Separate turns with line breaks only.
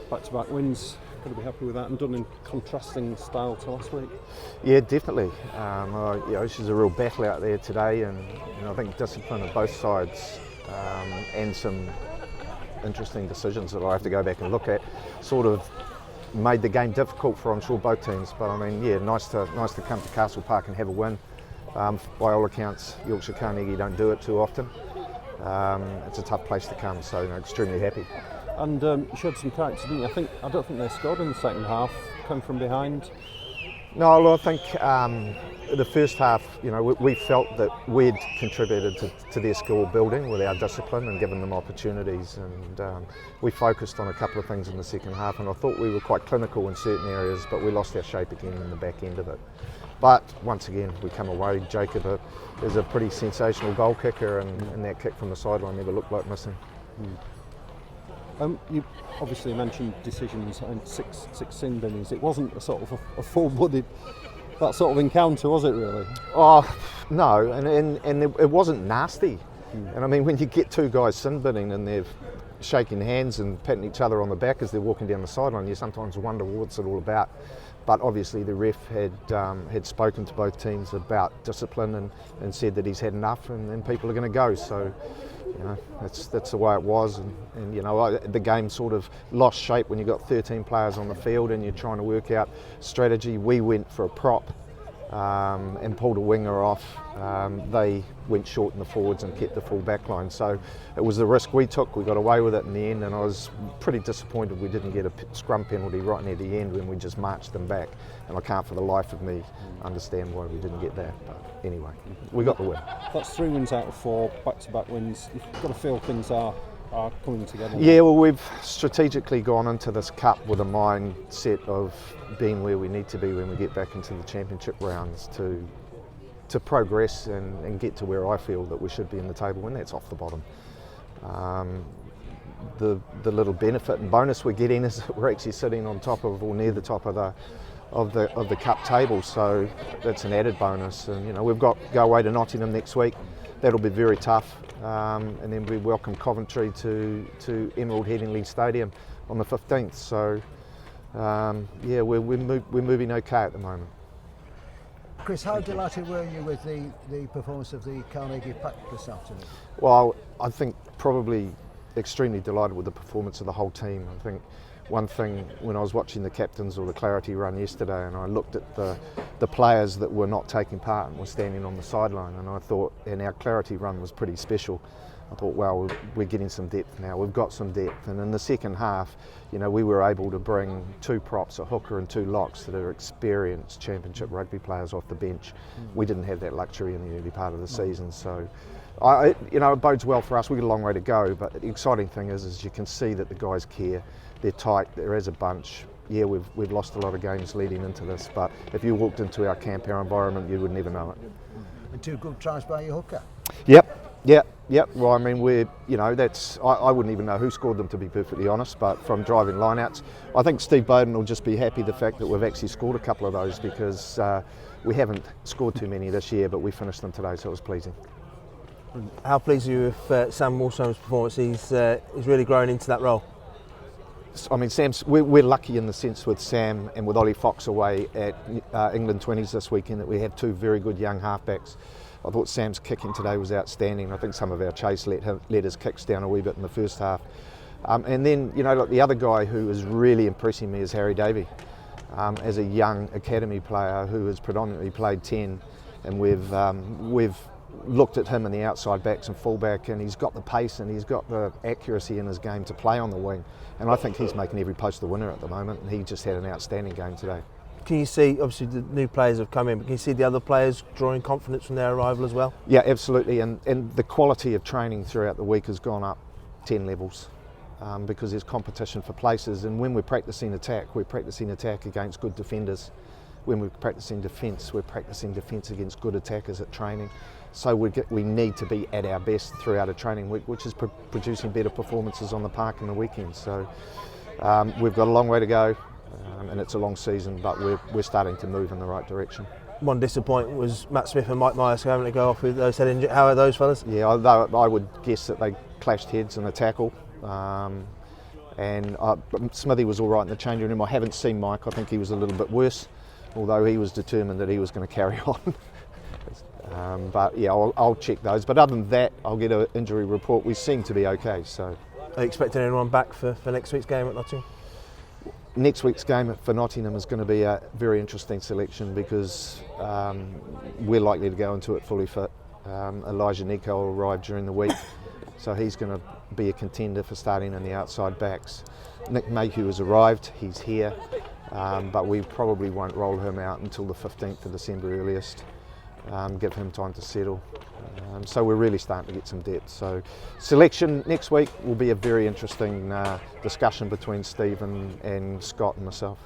back-to-back wins. Got to be happy with that, and done in contrasting style to last week.
Yeah, definitely. This is a real battle out there today, and I think discipline of both sides and some interesting decisions that I have to go back and look at sort of made the game difficult for, I'm sure, both teams. But I mean, yeah, nice to come to Castle Park and have a win. By all accounts, Yorkshire Carnegie don't do it too often. It's a tough place to come, so extremely happy.
And you showed some character, didn't you? I don't think they scored in the second half. Come from behind.
No, I think the first half, we felt that we'd contributed to their skill building with our discipline and given them opportunities, and we focused on a couple of things in the second half, and I thought we were quite clinical in certain areas, but we lost our shape again in the back end of it. But once again, we come away. Jacob is a pretty sensational goal kicker, and that kick from the sideline never looked like missing.
You obviously mentioned decisions and six sin binnings. It wasn't a sort of a full-blooded that sort of encounter, was it really?
Oh no, and it wasn't nasty. And I mean, when you get two guys sin binning and they're shaking hands and patting each other on the back as they're walking down the sideline, you sometimes wonder what's it all about. But obviously the ref had spoken to both teams about discipline and said that he's had enough, and people are going to go. So that's the way it was, and the game sort of lost shape when you got 13 players on the field and you're trying to work out strategy. We went for a prop and pulled a winger off. They went short in the forwards and kept the full back line. So it was the risk we took. We got away with it in the end, and I was pretty disappointed we didn't get a scrum penalty right near the end when we just marched them back. And I can't for the life of me understand why we didn't get that. But anyway, we got the win.
That's 3 wins out of 4, back-to-back wins. You've got to feel things are coming together.
Yeah, well, we've strategically gone into this cup with a mindset of being where we need to be when we get back into the championship rounds to progress and get to where I feel that we should be in the table, and that's off the bottom. The little benefit and bonus we're getting is that we're actually sitting on top of or near the top of the cup table, so that's an added bonus. And we've got go away to Nottingham next week. That'll be very tough, and then we welcome Coventry to Emerald Headingley Stadium on the 15th. So we're moving okay at the moment.
Chris, how delighted were you with the performance of the Carnegie pack this afternoon?
Well, I think probably extremely delighted with the performance of the whole team. I think one thing when I was watching the captains or the Clarity run yesterday, and I looked at the players that were not taking part and were standing on the sideline, and I thought, and our Clarity run was pretty special. I thought, well, we're getting some depth now. We've got some depth, and in the second half, we were able to bring 2 props, a hooker and 2 locks, that are experienced championship rugby players off the bench. We didn't have that luxury in the early part of the season, so it bodes well for us. We've got a long way to go, but the exciting thing is you can see that the guys care. They're tight. They're as a bunch. Yeah, we've lost a lot of games leading into this, but if you walked into our camp, our environment, you would never know it.
And 2 good tries by your hooker.
Yep. Well, I mean, I wouldn't even know who scored them, to be perfectly honest, but from driving lineouts, I think Steve Bowden will just be happy the fact that we've actually scored a couple of those, because we haven't scored too many this year, but we finished them today, so it was pleasing.
How pleased are you with Sam Walsham's performance? He's really grown into that role.
I mean, we're lucky in the sense with Sam and with Ollie Fox away at England 20s this weekend that we have 2 very good young halfbacks. I thought Sam's kicking today was outstanding. I think some of our chase let his kicks down a wee bit in the first half. And then, the other guy who is really impressing me is Harry Davey, as a young academy player who has predominantly played 10, and we've looked at him in the outside backs and fullback, and he's got the pace and he's got the accuracy in his game to play on the wing, and I think he's making every post the winner at the moment, and he just had an outstanding game today.
Can you see, obviously the new players have come in, but can you see the other players drawing confidence from their arrival as well?
Yeah, absolutely, and the quality of training throughout the week has gone up 10 levels, because there's competition for places, and when we're practicing attack against good defenders. When we're practicing defence against good attackers at training. So we need to be at our best throughout a training week, which is producing better performances on the park in the weekend. So we've got a long way to go, and it's a long season, but we're starting to move in the right direction.
One disappointment was Matt Smith and Mike Myers having to go off with those head injuries. How are those fellas?
Yeah, I would guess that they clashed heads in a tackle. And Smithy was all right in the changing room. I haven't seen Mike. I think he was a little bit worse, although he was determined that he was going to carry on. But yeah, I'll check those. But other than that, I'll get an injury report. We seem to be okay. So,
are you expecting anyone back for next week's game at Nottingham?
Next week's game for Nottingham is going to be a very interesting selection because we're likely to go into it fully fit. Elijah Nico arrived during the week, so he's going to be a contender for starting in the outside backs. Nick Mayhew has arrived, he's here, but we probably won't roll him out until the 15th of December earliest, give him time to settle. So we're really starting to get some depth. So selection next week will be a very interesting discussion between Steve and Scott and myself.